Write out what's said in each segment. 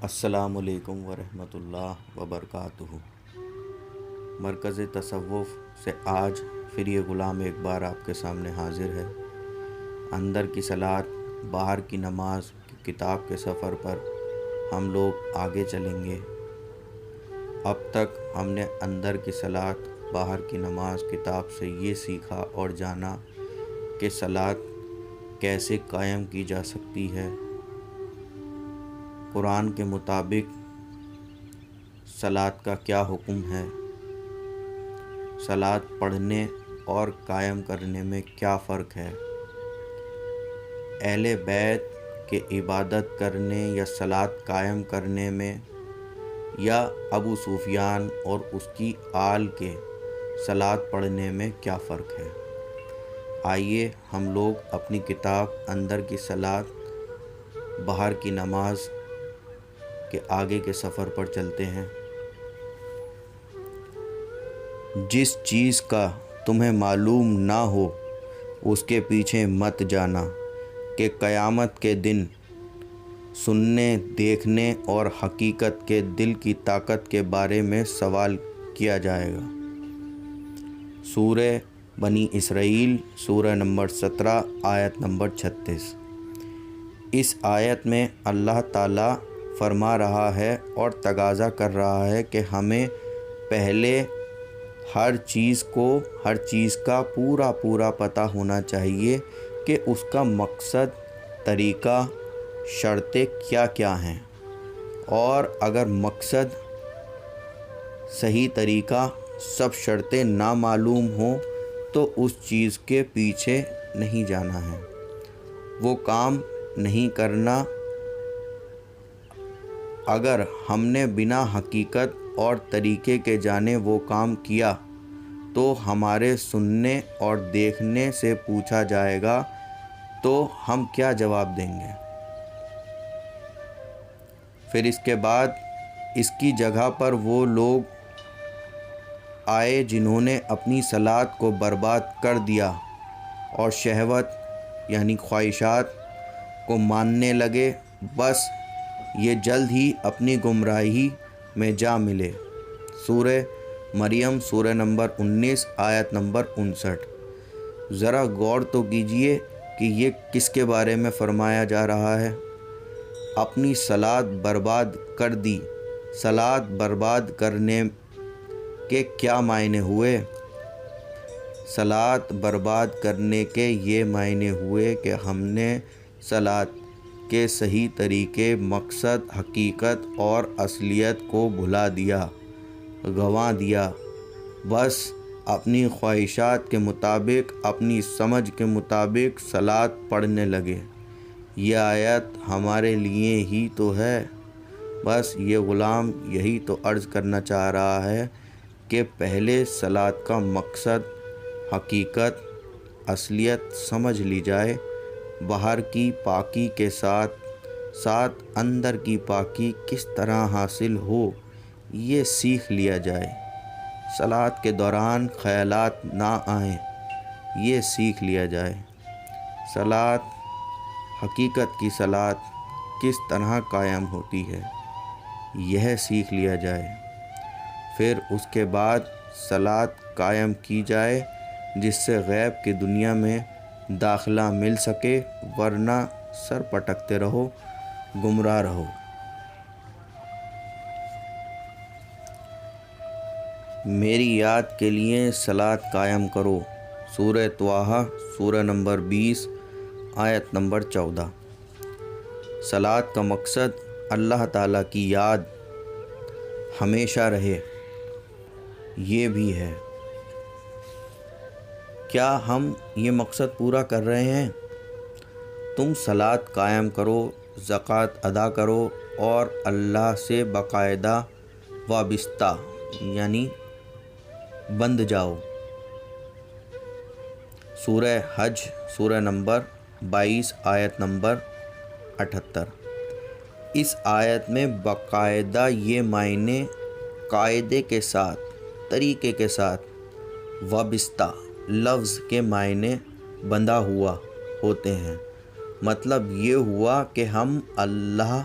السلام علیکم ورحمۃ اللہ وبرکاتہ۔ مرکز تصوف سے آج پھر یہ غلام ایک بار آپ کے سامنے حاضر ہے۔ اندر کی صلاۃ باہر کی نماز کی کتاب کے سفر پر ہم لوگ آگے چلیں گے۔ اب تک ہم نے اندر کی صلاۃ باہر کی نماز کتاب سے یہ سیکھا اور جانا کہ صلاۃ کیسے قائم کی جا سکتی ہے۔ قرآن کے مطابق صلاۃ کا کیا حکم ہے، صلاۃ پڑھنے اور قائم کرنے میں کیا فرق ہے، اہل بیت کے عبادت کرنے یا صلاۃ قائم کرنے میں یا ابو سفیان اور اس کی آل کے صلاۃ پڑھنے میں کیا فرق ہے۔ آئیے ہم لوگ اپنی کتاب اندر کی صلاۃ باہر کی نماز کے آگے کے سفر پر چلتے ہیں۔ جس چیز کا تمہیں معلوم نہ ہو اس کے پیچھے مت جانا کہ قیامت کے دن سننے، دیکھنے اور حقیقت کے دل کی طاقت کے بارے میں سوال کیا جائے گا۔ سورہ بنی اسرائیل سورہ نمبر 17 آیت نمبر 36۔ اس آیت میں اللہ تعالیٰ فرما رہا ہے اور تقاضا کر رہا ہے کہ ہمیں پہلے ہر چیز کا پورا پتہ ہونا چاہیے کہ اس کا مقصد، طریقہ، شرطیں کیا ہیں، اور اگر مقصد، صحیح طریقہ، سب شرطیں نہ معلوم ہوں تو اس چیز کے پیچھے نہیں جانا ہے، وہ کام نہیں کرنا۔ اگر ہم نے بنا حقیقت اور طریقے کے جانے وہ کام کیا تو ہمارے سننے اور دیکھنے سے پوچھا جائے گا تو ہم کیا جواب دیں گے؟ پھر اس کے بعد اس کی جگہ پر وہ لوگ آئے جنہوں نے اپنی صلاۃ کو برباد کر دیا اور شہوت یعنی خواہشات کو ماننے لگے، بس یہ جلد ہی اپنی گمراہی میں جا ملے۔ سورہ مریم سورہ نمبر 19 آیت نمبر 59۔ ذرا غور تو کیجئے کہ یہ کس کے بارے میں فرمایا جا رہا ہے۔ اپنی صلاۃ برباد کر دی۔ صلاۃ برباد کرنے کے کیا معنی ہوئے؟ صلاۃ برباد کرنے کے یہ معنی ہوئے کہ ہم نے صلاۃ کے صحیح طریقے، مقصد، حقیقت اور اصلیت کو بھلا دیا، گنوا دیا، بس اپنی خواہشات کے مطابق، اپنی سمجھ کے مطابق صلاۃ پڑھنے لگے۔ یہ آیت ہمارے لیے ہی تو ہے۔ بس یہ غلام یہی تو عرض کرنا چاہ رہا ہے کہ پہلے صلاۃ کا مقصد، حقیقت، اصلیت سمجھ لی جائے، باہر کی پاکی کے ساتھ اندر کی پاکی کس طرح حاصل ہو یہ سیکھ لیا جائے۔ صلاۃ کے دوران خیالات نہ آئیں، یہ سیکھ لیا جائے۔ صلاۃ، حقیقت کی صلاۃ کس طرح قائم ہوتی ہے یہ سیکھ لیا جائے۔ پھر اس کے بعد صلاۃ قائم کی جائے جس سے غیب کی دنیا میں داخلہ مل سکے، ورنہ سر پٹکتے رہو، گمراہ رہو۔ میری یاد کے لیے صلاۃ قائم کرو۔ سورہ طٰہٰ سورہ نمبر 20 آیت نمبر 14۔ صلاۃ کا مقصد اللہ تعالیٰ کی یاد ہمیشہ رہے، یہ بھی ہے۔ کیا ہم یہ مقصد پورا کر رہے ہیں؟ تم صلاۃ قائم کرو، زکوٰۃ ادا کرو اور اللہ سے باقاعدہ وابستہ یعنی بندھ جاؤ۔ سورہ حج سورہ نمبر 22 آیت نمبر 78۔ اس آیت میں باقاعدہ یہ معنی قاعدے کے ساتھ، طریقے کے ساتھ، وابستہ لفظ کے معنی بندھا ہوا ہوتے ہیں۔ مطلب یہ ہوا کہ ہم اللہ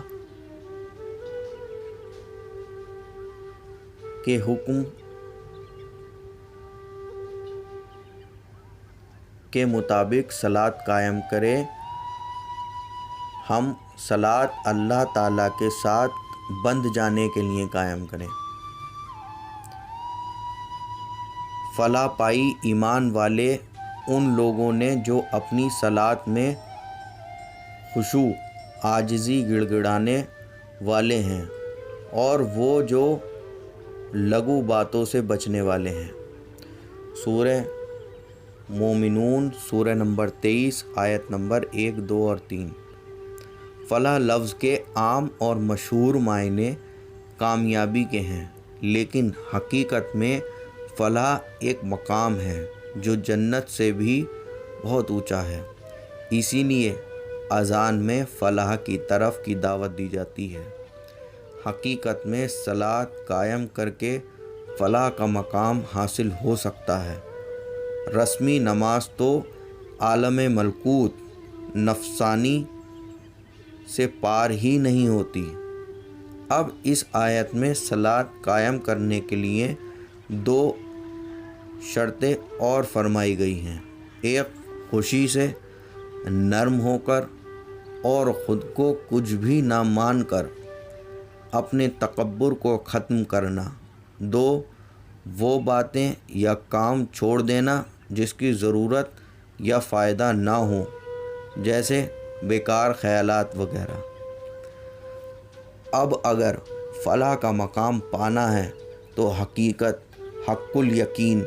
کے حکم کے مطابق صلاۃ قائم کرے۔ ہم صلاۃ اللہ تعالیٰ کے ساتھ بندھ جانے کے لیے قائم کریں۔ فلاح پائی ایمان والے ان لوگوں نے جو اپنی صلاۃ میں خشوع، عاجزی، گڑ گڑانے والے ہیں، اور وہ جو لغو باتوں سے بچنے والے ہیں۔ سورہ مومنون سورہ نمبر 23 آیت نمبر 1، 2 اور 3۔ فلاح لفظ کے عام اور مشہور معنی کامیابی کے ہیں، لیکن حقیقت میں فلاح ایک مقام ہے جو جنت سے بھی بہت اونچا ہے۔ اسی لیے اذان میں فلاح کی طرف کی دعوت دی جاتی ہے۔ حقیقت میں صلاۃ قائم کر کے فلاح کا مقام حاصل ہو سکتا ہے۔ رسمی نماز تو عالم ملکوت نفسانی سے پار ہی نہیں ہوتی۔ اب اس آیت میں صلاۃ قائم کرنے کے لیے 2 شرطیں اور فرمائی گئی ہیں۔ ایک، خوشی سے، نرم ہو کر اور خود کو کچھ بھی نہ مان کر اپنے تکبر کو ختم کرنا۔ 2، وہ باتیں یا کام چھوڑ دینا جس کی ضرورت یا فائدہ نہ ہو، جیسے بیکار خیالات وغیرہ۔ اب اگر فلاح کا مقام پانا ہے تو حق الیقین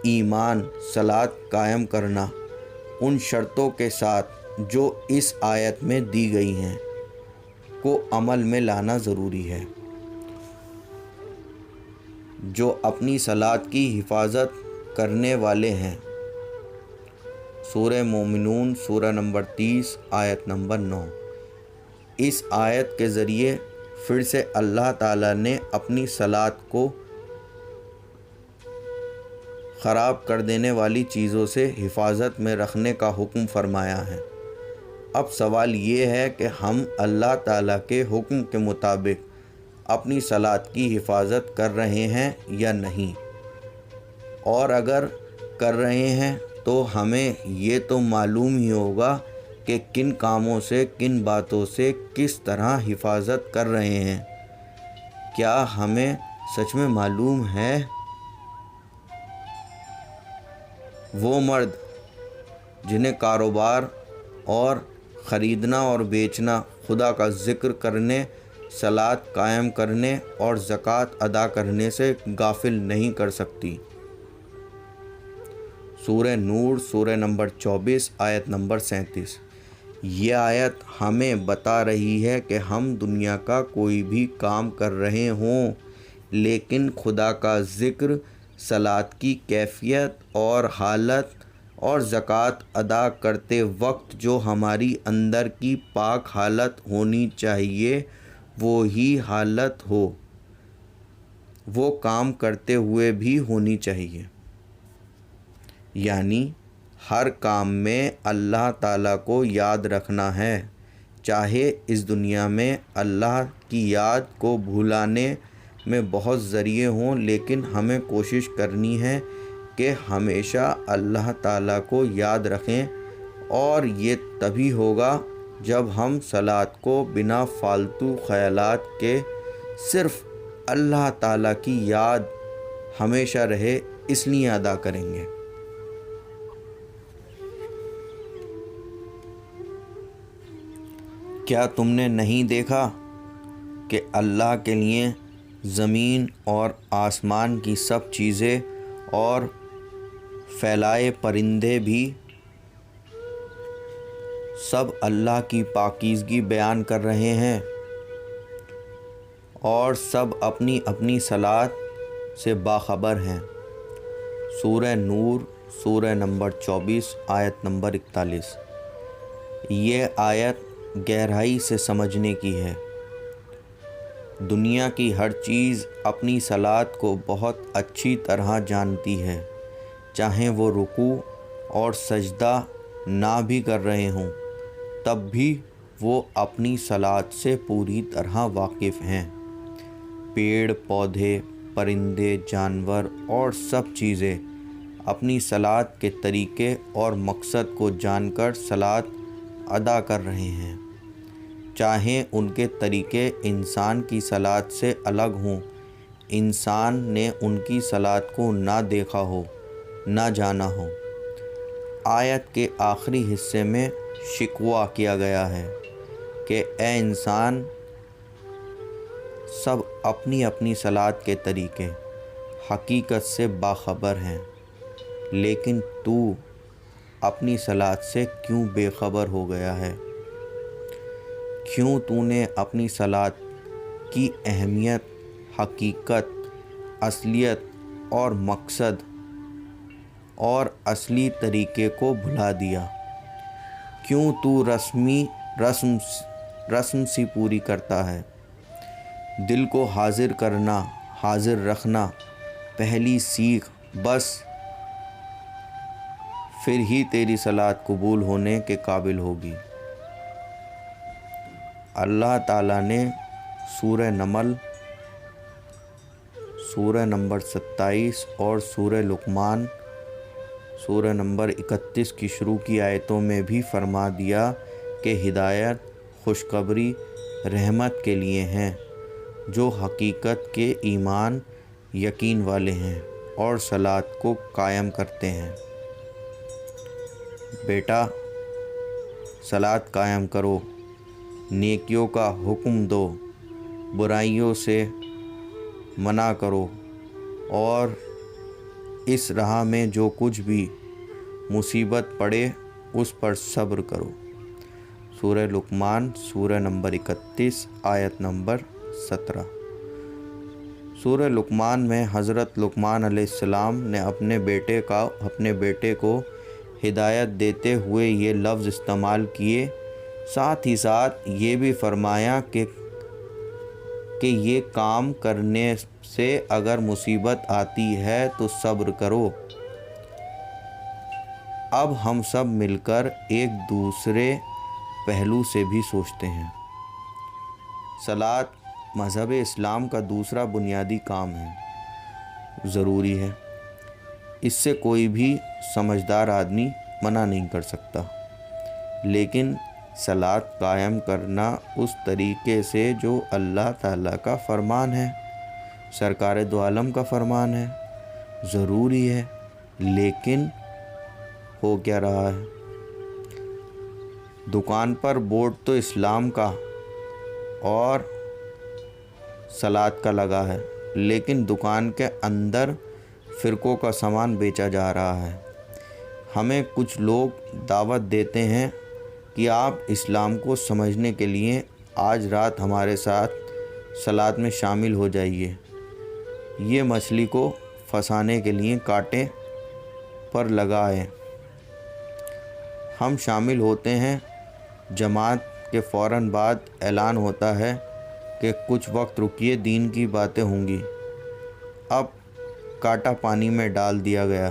ایمان صلاۃ قائم کرنا ان شرطوں کے ساتھ جو اس آیت میں دی گئی ہیں کو عمل میں لانا ضروری ہے۔ جو اپنی صلاۃ کی حفاظت کرنے والے ہیں۔ سورہ مومنون سورہ نمبر 30 آیت نمبر 9۔ اس آیت کے ذریعے پھر سے اللہ تعالیٰ نے اپنی صلاۃ کو خراب کر دینے والی چیزوں سے حفاظت میں رکھنے کا حکم فرمایا ہے۔ اب سوال یہ ہے کہ ہم اللہ تعالیٰ کے حکم کے مطابق اپنی صلاۃ کی حفاظت کر رہے ہیں یا نہیں، اور اگر کر رہے ہیں تو ہمیں یہ تو معلوم ہی ہوگا کہ کن کاموں سے، کن باتوں سے کس طرح حفاظت کر رہے ہیں۔ کیا ہمیں سچ میں معلوم ہے؟ وہ مرد جنہیں کاروبار اور خریدنا اور بیچنا، خدا کا ذکر کرنے، صلاۃ قائم کرنے اور زکوٰۃ ادا کرنے سے غافل نہیں کر سکتی۔ سورہ نور سورہ نمبر 24 آیت نمبر 37۔ یہ آیت ہمیں بتا رہی ہے کہ ہم دنیا کا کوئی بھی کام کر رہے ہوں، لیکن خدا کا ذکر، صلاۃ کی کیفیت اور حالت اور زکوٰۃ ادا کرتے وقت جو ہماری اندر کی پاک حالت ہونی چاہیے وہی حالت ہو، وہ کام کرتے ہوئے بھی ہونی چاہیے۔ یعنی ہر کام میں اللہ تعالیٰ کو یاد رکھنا ہے۔ چاہے اس دنیا میں اللہ کی یاد کو بھلانے میں بہت ذریعے ہوں، لیکن ہمیں کوشش کرنی ہے کہ ہمیشہ اللہ تعالیٰ کو یاد رکھیں، اور یہ تبھی ہوگا جب ہم صلاۃ کو بنا فالتو خیالات کے صرف اللہ تعالیٰ کی یاد ہمیشہ رہے اس لیے ادا کریں گے۔ کیا تم نے نہیں دیکھا کہ اللہ کے لیے زمین اور آسمان کی سب چیزیں اور پھیلائے پرندے بھی سب اللہ کی پاکیزگی بیان کر رہے ہیں، اور سب اپنی اپنی صلاۃ سے باخبر ہیں۔ سورہ نور سورہ نمبر 24 آیت نمبر 41۔ یہ آیت گہرائی سے سمجھنے کی ہے۔ دنیا کی ہر چیز اپنی صلاۃ کو بہت اچھی طرح جانتی ہے، چاہے وہ رکوع اور سجدہ نہ بھی کر رہے ہوں، تب بھی وہ اپنی صلاۃ سے پوری طرح واقف ہیں۔ پیڑ پودے، پرندے، جانور اور سب چیزیں اپنی صلات کے طریقے اور مقصد کو جان کر صلات ادا کر رہے ہیں، چاہیں ان کے طریقے انسان کی صلات سے الگ ہوں، انسان نے ان کی صلات کو نہ دیکھا ہو، نہ جانا ہو۔ آیت کے آخری حصے میں شکوہ کیا گیا ہے کہ اے انسان، سب اپنی اپنی صلات کے طریقے، حقیقت سے باخبر ہیں، لیکن تو اپنی صلات سے کیوں بے خبر ہو گیا ہے؟ کیوں تو نے اپنی صلات کی اہمیت، حقیقت، اصلیت اور مقصد اور اصلی طریقے کو بھلا دیا؟ کیوں تو رسم سی پوری کرتا ہے؟ دل کو حاضر کرنا، حاضر رکھنا پہلی سیکھ، بس پھر ہی تیری صلات قبول ہونے کے قابل ہوگی۔ اللہ تعالیٰ نے سورہ نمل، سورہ نمبر 27 اور سورہ لقمان، سورہ نمبر 31 کی شروع کی آیتوں میں بھی فرما دیا کہ ہدایت، خوشخبری، رحمت کے لیے ہیں جو حقیقت کے ایمان، یقین والے ہیں اور صلات کو قائم کرتے ہیں۔ بیٹا، صلات قائم کرو، نیکیوں کا حکم دو، برائیوں سے منع کرو، اور اس راہ میں جو کچھ بھی مصیبت پڑے اس پر صبر کرو۔ سورہ لقمان، سورہ نمبر 31، آیت نمبر 17۔ سورہ لقمان میں حضرت لقمان علیہ السلام نے اپنے بیٹے کو ہدایت دیتے ہوئے یہ لفظ استعمال کیے، ساتھ ہی ساتھ یہ بھی فرمایا کہ یہ کام کرنے سے اگر مصیبت آتی ہے تو صبر کرو۔ اب ہم سب مل کر ایک دوسرے پہلو سے بھی سوچتے ہیں۔ صلات مذہب اسلام کا دوسرا بنیادی کام ہے، ضروری ہے، اس سے کوئی بھی سمجھدار آدمی منع نہیں کر سکتا، لیکن صلات قائم کرنا اس طریقے سے جو اللہ تعالیٰ کا فرمان ہے، سرکار دو عالم کا فرمان ہے، ضروری ہے، لیکن ہو کیا رہا ہے؟ دکان پر بورڈ تو اسلام کا اور صلات کا لگا ہے، لیکن دکان کے اندر فرقوں کا سامان بیچا جا رہا ہے۔ ہمیں کچھ لوگ دعوت دیتے ہیں کہ آپ اسلام کو سمجھنے کے لیے آج رات ہمارے ساتھ صلات میں شامل ہو جائیے۔ یہ مچھلی کو پھنسانے کے لیے کانٹے پر لگائے۔ ہم شامل ہوتے ہیں، جماعت کے فوراً بعد اعلان ہوتا ہے کہ کچھ وقت رکیے، دین کی باتیں ہوں گی۔ اب کانٹا پانی میں ڈال دیا گیا،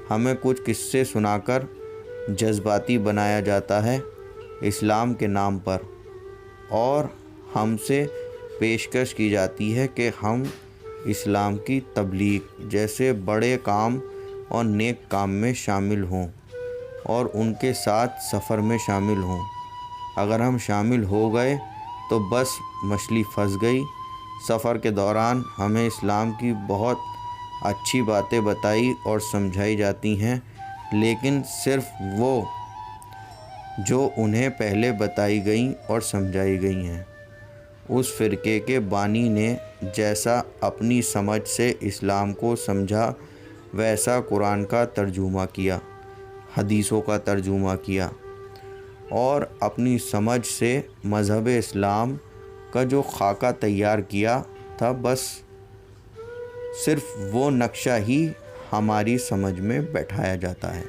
ہمیں کچھ قصے سنا کر جذباتی بنایا جاتا ہے اسلام کے نام پر، اور ہم سے پیشکش کی جاتی ہے کہ ہم اسلام کی تبلیغ جیسے بڑے کام اور نیک کام میں شامل ہوں اور ان کے ساتھ سفر میں شامل ہوں۔ اگر ہم شامل ہو گئے تو بس مچھلی پھنس گئی۔ سفر کے دوران ہمیں اسلام کی بہت اچھی باتیں بتائی اور سمجھائی جاتی ہیں، لیکن صرف وہ جو انہیں پہلے بتائی گئیں اور سمجھائی گئی ہیں۔ اس فرقے کے بانی نے جیسا اپنی سمجھ سے اسلام کو سمجھا، ویسا قرآن کا ترجمہ کیا، حدیثوں کا ترجمہ کیا، اور اپنی سمجھ سے مذہب اسلام کا جو خاکہ تیار کیا تھا، بس صرف وہ نقشہ ہی ہماری سمجھ میں بیٹھایا جاتا ہے۔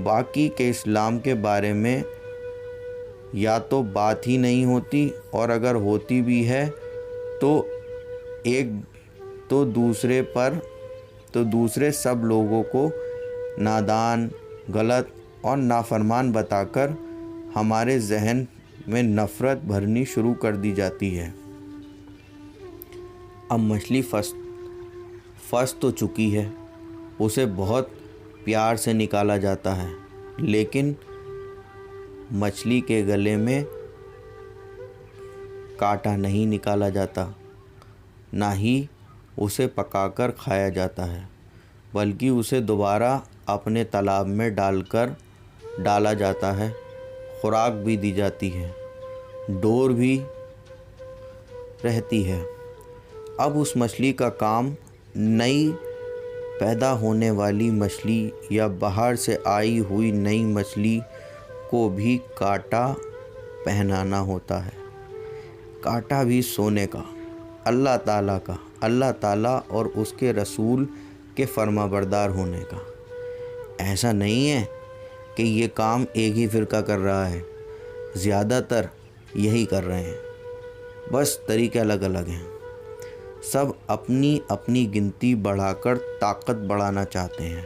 باقی کے اسلام کے بارے میں یا تو بات ہی نہیں ہوتی، اور اگر ہوتی بھی ہے تو دوسرے سب لوگوں کو نادان، غلط اور نافرمان بتا کر ہمارے ذہن میں نفرت بھرنی شروع کر دی جاتی ہے۔ اب مچھلی پھنس تو چکی ہے، اسے بہت پیار سے نکالا جاتا ہے، لیکن مچھلی کے گلے میں کانٹا نہیں نکالا جاتا، نہ ہی اسے پکا کر کھایا جاتا ہے، بلکہ اسے دوبارہ اپنے تالاب میں ڈالا جاتا ہے، خوراک بھی دی جاتی ہے، ڈور بھی رہتی ہے۔ اب اس مچھلی کا کام نئی پیدا ہونے والی مچھلی یا باہر سے آئی ہوئی نئی مچھلی کو بھی کانٹا پہنانا ہوتا ہے، کانٹا بھی سونے کا، اللہ تعالیٰ کا، اللہ تعالیٰ اور اس کے رسول کے فرما بردار ہونے کا۔ ایسا نہیں ہے کہ یہ کام ایک ہی فرقہ کر رہا ہے، زیادہ تر یہی کر رہے ہیں، بس طریقے الگ الگ ہیں۔ سب اپنی اپنی گنتی بڑھا کر طاقت بڑھانا چاہتے ہیں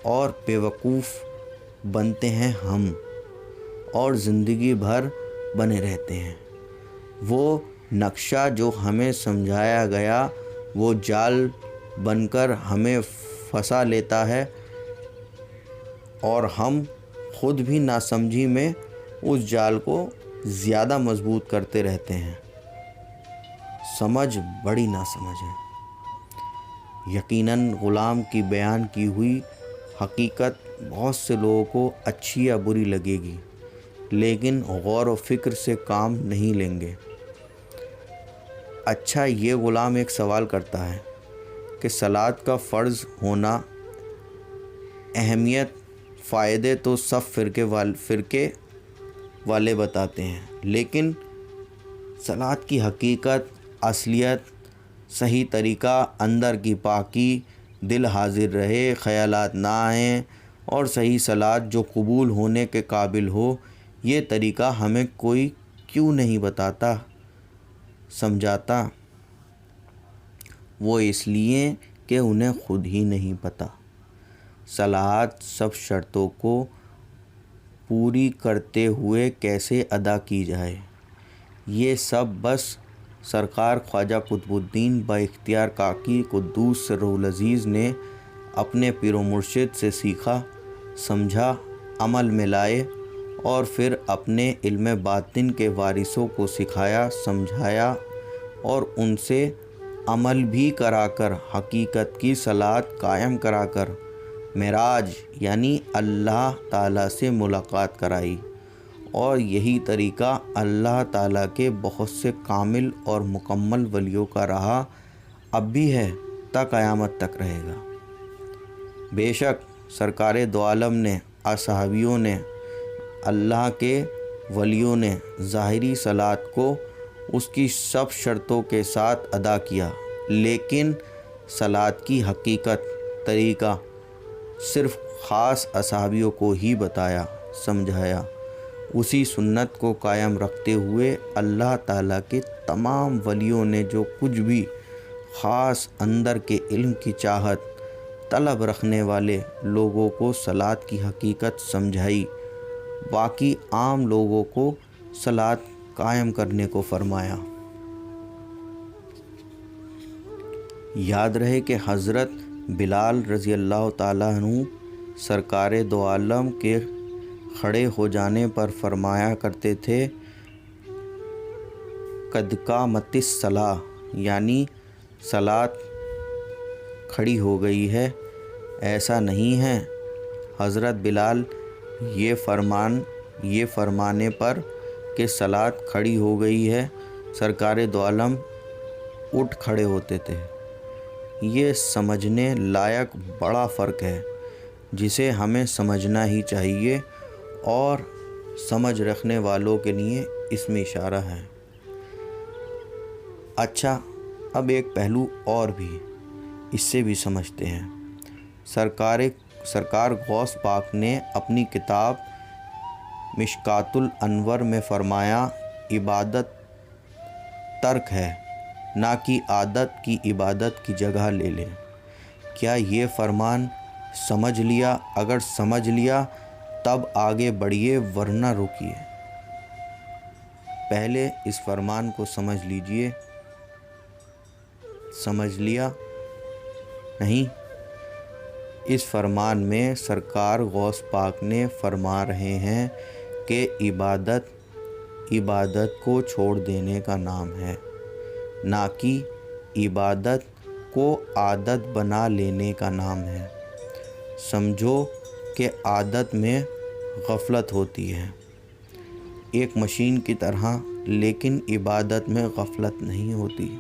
اور بیوقوف بنتے ہیں ہم، اور زندگی بھر بنے رہتے ہیں۔ وہ نقشہ جو ہمیں سمجھایا گیا وہ جال بن کر ہمیں پھنسا لیتا ہے، اور ہم خود بھی ناسمجھی میں اس جال کو زیادہ مضبوط کرتے رہتے ہیں۔ سمجھ بڑی ناسمجھ ہے۔ یقیناً غلام کی بیان کی ہوئی حقیقت بہت سے لوگوں کو اچھی یا بری لگے گی، لیکن غور و فکر سے کام نہیں لیں گے۔ اچھا، یہ غلام ایک سوال کرتا ہے کہ صلاۃ کا فرض ہونا، اہمیت، فائدے تو سب فرقے والے بتاتے ہیں، لیکن صلاۃ کی حقیقت، اصلیت، صحیح طریقہ، اندر کی پاکی، دل حاضر رہے، خیالات نہ آئیں، اور صحیح صلاۃ جو قبول ہونے کے قابل ہو، یہ طریقہ ہمیں کوئی کیوں نہیں بتاتا، سمجھاتا؟ وہ اس لیے کہ انہیں خود ہی نہیں پتہ۔ صلاۃ سب شرطوں کو پوری کرتے ہوئے کیسے ادا کی جائے، یہ سب بس سرکار خواجہ قطب الدین با اختیار کاکی قدوس سرہ العزیز نے اپنے پیر و مرشد سے سیکھا، سمجھا، عمل میں لائے، اور پھر اپنے علم باطن کے وارثوں کو سکھایا، سمجھایا، اور ان سے عمل بھی کرا کر حقیقت کی صلاۃ قائم کرا کر معراج یعنی اللہ تعالیٰ سے ملاقات کرائی۔ اور یہی طریقہ اللہ تعالیٰ کے بہت سے کامل اور مکمل ولیوں کا رہا، اب بھی ہے، تا قیامت تک رہے گا۔ بے شک سرکار دو عالم نے، اصحابیوں نے، اللہ کے ولیوں نے ظاہری صلاۃ کو اس کی سب شرطوں کے ساتھ ادا کیا، لیکن صلاۃ کی حقیقت، طریقہ صرف خاص اصحابیوں کو ہی بتایا، سمجھایا۔ اسی سنت کو قائم رکھتے ہوئے اللہ تعالیٰ کے تمام ولیوں نے جو کچھ بھی خاص اندر کے علم کی چاہت طلب رکھنے والے لوگوں کو صلاۃ کی حقیقت سمجھائی، باقی عام لوگوں کو صلاۃ قائم کرنے کو فرمایا۔ یاد رہے کہ حضرت بلال رضی اللہ تعالیٰ عنہ سرکار دو عالم کے کھڑے ہو جانے پر فرمایا کرتے تھے، قد قامت الصلاۃ، یعنی صلاۃ کھڑی ہو گئی ہے۔ ایسا نہیں ہے حضرت بلال یہ فرمانے پر کہ صلاۃ کھڑی ہو گئی ہے، سرکار دو عالم اٹھ کھڑے ہوتے تھے۔ یہ سمجھنے لائق بڑا فرق ہے، جسے ہمیں سمجھنا ہی چاہیے، اور سمجھ رکھنے والوں کے لیے اس میں اشارہ ہے۔ اچھا، اب ایک پہلو اور بھی، اس سے بھی سمجھتے ہیں۔ سرکار غوث پاک نے اپنی کتاب مشکوٰۃ الانوار میں فرمایا، عبادت ترک ہے، نہ کہ عادت کی عبادت کی جگہ لے لے۔ کیا یہ فرمان سمجھ لیا؟ اگر سمجھ لیا تب آگے بڑھیے، ورنہ رکیے۔ پہلے اس فرمان کو سمجھ لیجئے۔ سمجھ لیا نہیں؟ اس فرمان میں سرکار غوث پاک نے فرما رہے ہیں کہ عبادت کو چھوڑ دینے کا نام ہے، نہ کہ عبادت کو عادت بنا لینے کا نام ہے۔ سمجھو کہ عادت میں غفلت ہوتی ہے ایک مشین کی طرح، لیکن عبادت میں غفلت نہیں ہوتی۔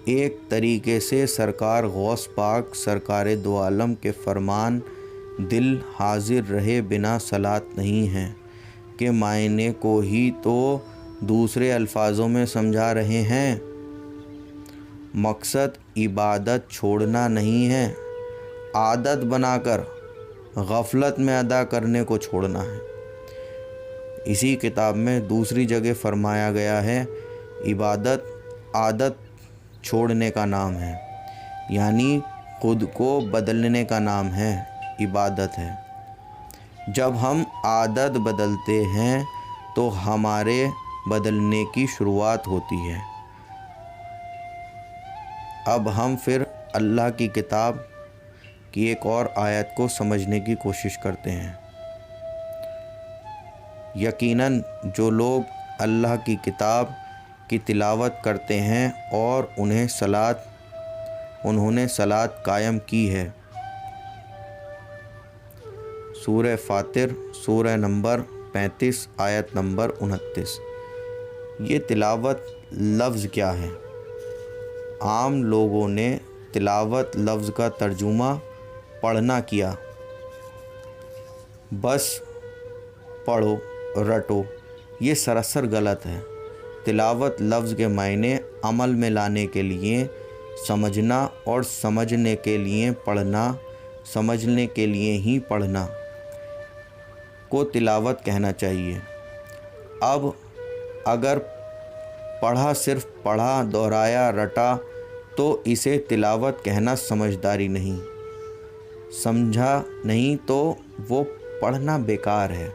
ایک طریقے سے سرکار غوث پاک سرکار دو عالم کے فرمان دل حاضر رہے بنا صلات نہیں ہیں کہ معنی کو ہی تو دوسرے الفاظوں میں سمجھا رہے ہیں۔ مقصد عبادت چھوڑنا نہیں ہے، عادت بنا کر غفلت میں ادا کرنے کو چھوڑنا ہے۔ اسی کتاب میں دوسری جگہ فرمایا گیا ہے، عبادت عادت چھوڑنے کا نام ہے، یعنی خود کو بدلنے کا نام ہے، عبادت ہے۔ جب ہم عادت بدلتے ہیں تو ہمارے بدلنے کی شروعات ہوتی ہے۔ اب ہم پھر اللہ کی کتاب کی ایک اور آیت کو سمجھنے کی کوشش کرتے ہیں۔ یقیناً جو لوگ اللہ کی کتاب کی تلاوت کرتے ہیں اور انہوں نے صلات قائم کی ہے۔ سورہ فاطر سورہ نمبر 35 آیت نمبر 29۔ یہ تلاوت لفظ کیا ہے؟ عام لوگوں نے تلاوت لفظ کا ترجمہ پڑھنا کیا، بس پڑھو رٹو۔ یہ سراسر غلط ہے۔ تلاوت لفظ کے معنی عمل میں لانے کے لیے سمجھنا اور سمجھنے کے لیے پڑھنا، سمجھنے کے لیے ہی پڑھنا کو تلاوت کہنا چاہیے۔ اب اگر پڑھا صرف پڑھا، دہرایا، رٹا تو اسے تلاوت کہنا سمجھداری نہیں، سمجھا نہیں تو وہ پڑھنا بیکار ہے۔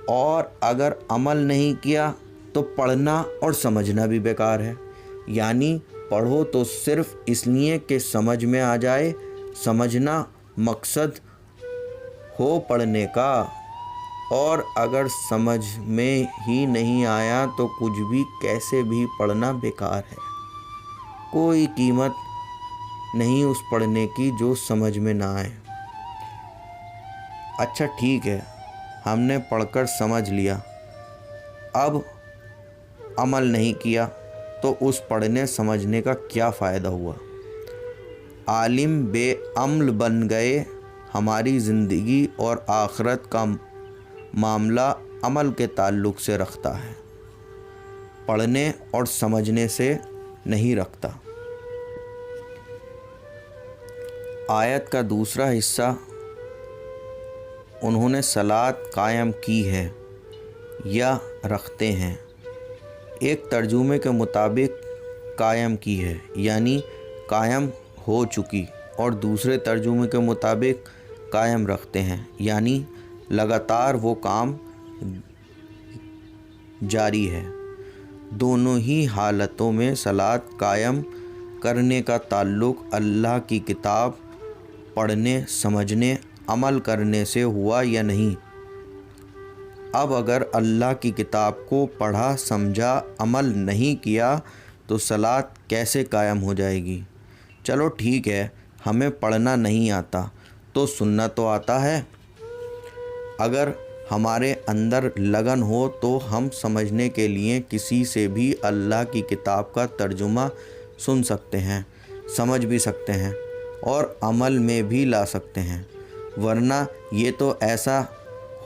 اور اگر عمل نہیں کیا تو پڑھنا اور سمجھنا بھی بیکار ہے۔ یعنی پڑھو تو صرف اس لیے کہ سمجھ میں آ جائے، سمجھنا مقصد ہو پڑھنے کا، اور اگر سمجھ میں ہی نہیں آیا تو کچھ بھی کیسے بھی پڑھنا بیکار ہے۔ کوئی قیمت نہیں اس پڑھنے کی جو سمجھ میں نہ آئے۔ اچھا ٹھیک ہے، ہم نے پڑھ کر سمجھ لیا، اب عمل نہیں کیا تو اس پڑھنے سمجھنے کا کیا فائدہ ہوا؟ عالم بے عمل بن گئے۔ ہماری زندگی اور آخرت کا معاملہ عمل کے تعلق سے رکھتا ہے، پڑھنے اور سمجھنے سے نہیں رکھتا۔ آیت کا دوسرا حصہ، انہوں نے صلات قائم کی ہے یا رکھتے ہیں، ایک ترجمے کے مطابق قائم کی ہے یعنی قائم ہو چکی، اور دوسرے ترجمے کے مطابق قائم رکھتے ہیں یعنی لگاتار وہ کام جاری ہے۔ دونوں ہی حالتوں میں صلات قائم کرنے کا تعلق اللہ کی کتاب پڑھنے، سمجھنے، عمل کرنے سے ہوا یا نہیں۔ اب اگر اللہ کی کتاب کو پڑھا، سمجھا، عمل نہیں کیا تو صلات کیسے قائم ہو جائے گی؟ چلو ٹھیک ہے، ہمیں پڑھنا نہیں آتا تو سننا تو آتا ہے۔ اگر ہمارے اندر لگن ہو تو ہم سمجھنے کے لیے کسی سے بھی اللہ کی کتاب کا ترجمہ سن سکتے ہیں، سمجھ بھی سکتے ہیں اور عمل میں بھی لا سکتے ہیں، ورنہ یہ تو ایسا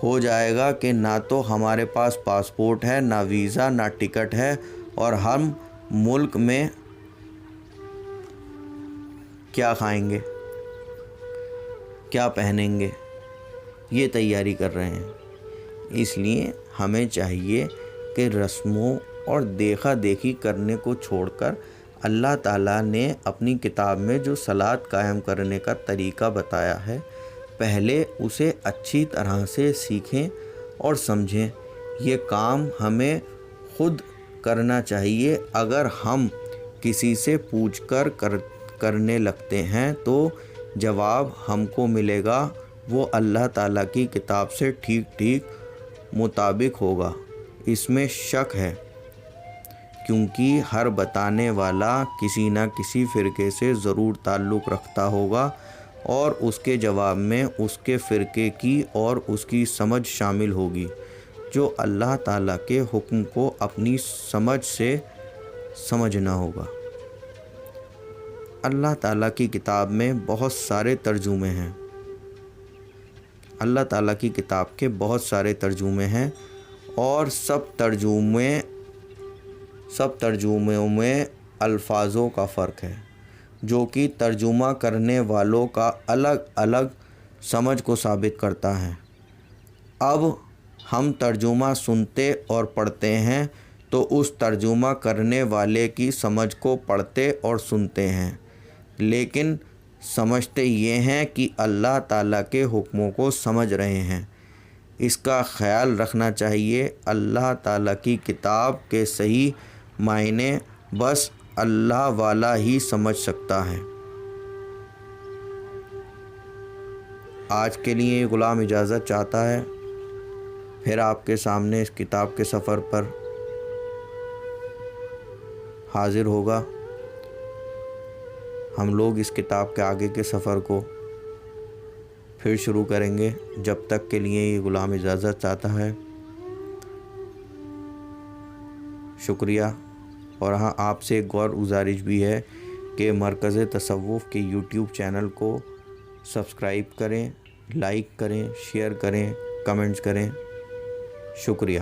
ہو جائے گا کہ نہ تو ہمارے پاس پاسپورٹ ہے، نہ ویزا، نہ ٹکٹ ہے، اور ہم ملک میں کیا کھائیں گے، کیا پہنیں گے، یہ تیاری کر رہے ہیں۔ اس لیے ہمیں چاہیے کہ رسموں اور دیکھا دیکھی کرنے کو چھوڑ کر اللہ تعالیٰ نے اپنی کتاب میں جو صلات قائم کرنے کا طریقہ بتایا ہے، پہلے اسے اچھی طرح سے سیکھیں اور سمجھیں۔ یہ کام ہمیں خود کرنا چاہیے۔ اگر ہم کسی سے پوچھ کر کرنے لگتے ہیں تو جواب ہم کو ملے گا وہ اللہ تعالیٰ کی کتاب سے ٹھیک مطابق ہوگا۔ اس میں شک ہے، کیونکہ ہر بتانے والا کسی نہ کسی فرقے سے ضرور تعلق رکھتا ہوگا اور اس کے جواب میں اس کے فرقے کی اور اس کی سمجھ شامل ہوگی، جو اللہ تعالیٰ کے حکم کو اپنی سمجھ سے سمجھنا ہوگا۔ اللہ تعالیٰ کی کتاب میں بہت سارے ترجمے ہیں۔ اللہ تعالیٰ کی کتاب کے بہت سارے ترجمے ہیں اور سب ترجموں میں الفاظوں کا فرق ہے، جو کہ ترجمہ کرنے والوں کا الگ الگ سمجھ کو ثابت کرتا ہے۔ اب ہم ترجمہ سنتے اور پڑھتے ہیں تو اس ترجمہ کرنے والے کی سمجھ کو پڑھتے اور سنتے ہیں، لیکن سمجھتے یہ ہیں کہ اللہ تعالیٰ کے حکموں کو سمجھ رہے ہیں۔ اس کا خیال رکھنا چاہیے۔ اللہ تعالیٰ کی کتاب کے صحیح معنی بس اللہ والا ہی سمجھ سکتا ہے۔ آج کے لیے غلام اجازت چاہتا ہے، پھر آپ کے سامنے اس کتاب کے سفر پر حاضر ہوگا۔ ہم لوگ اس کتاب کے آگے کے سفر کو پھر شروع کریں گے۔ جب تک کے لیے یہ غلام اجازت چاہتا ہے۔ شکریہ۔ اور ہاں، آپ سے ایک اور گزارش بھی ہے کہ مرکز تصوف کے یوٹیوب چینل کو سبسکرائب کریں، لائک کریں، شیئر کریں، کمنٹس کریں۔ شکریہ۔